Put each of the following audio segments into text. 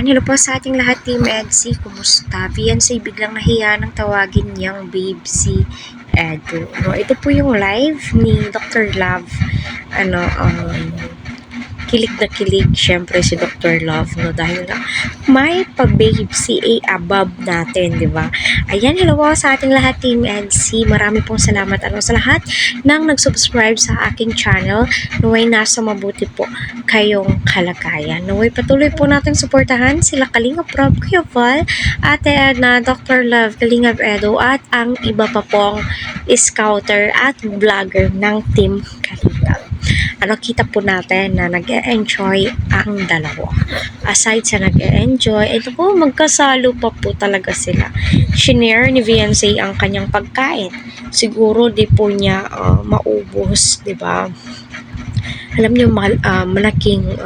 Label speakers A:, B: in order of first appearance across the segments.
A: Ayan, hello po sa ating lahat, Team Edsy. Kumusta? Beyonce biglang nahiya ng tawagin niyang babe si Edo. No, ito po yung live ni Dr. Love. Kilig na kilig, syempre si Dr. Love, no? Dahil nga, may pa-babe si above natin, di ba? Ayan, hello po sa ating lahat, Team NC. Marami pong salamat sa lahat nang nag-subscribe sa aking channel. Naway nasa mabuti po kayong kalagayan. Naway patuloy po natin suportahan sila Kalingap Rob, Kuya Val, Ate Edna, Dr. Love, Kalingap Edo, at ang iba pa pong scouter at vlogger ng Team Kalingap. Kita po natin na nag-e-enjoy ang dalawa. Aside sa nag-e-enjoy, ito po, magkasalo pa po talaga sila. Shinare ni Beyonce ang kanyang pagkain. Siguro di po niya maubos, di ba? Alam niyo, malaking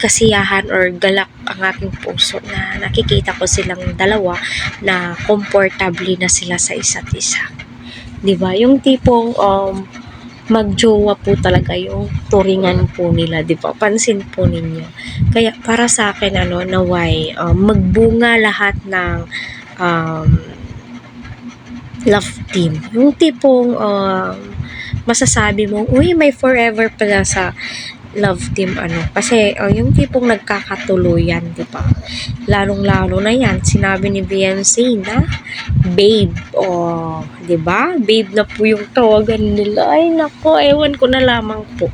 A: kasiyahan or galak ang aking puso na nakikita ko silang dalawa na comfortably na sila sa isa't isa. Di ba? Yung tipong magjowa po talaga yung turingan po nila, di ba? Pansin po ninyo. Kaya para sa akin, naway magbunga lahat ng love team. Yung tipong masasabi mo, uy, may forever pala sa love team, kasi yung tipong nagkakatuluyan, di ba? Lalong-lalo na yan, sinabi ni Beyonce na babe, di ba? Babe na po yung tawagan nila. Ay nako, ewan ko na lamang po.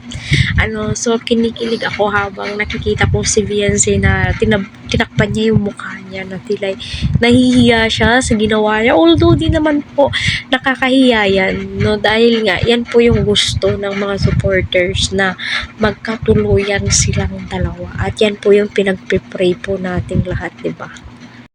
A: So kinikilig ako habang nakikita ko si Beyonce na tinakpan niya yung mukha niya, na tilay nahihiya siya sa ginawa niya, although di naman po nakakahiya yan, no? Dahil nga yan po yung gusto ng mga supporters, na magkatuluyan silang dalawa, at yan po yung pinagpipray po nating lahat, di ba?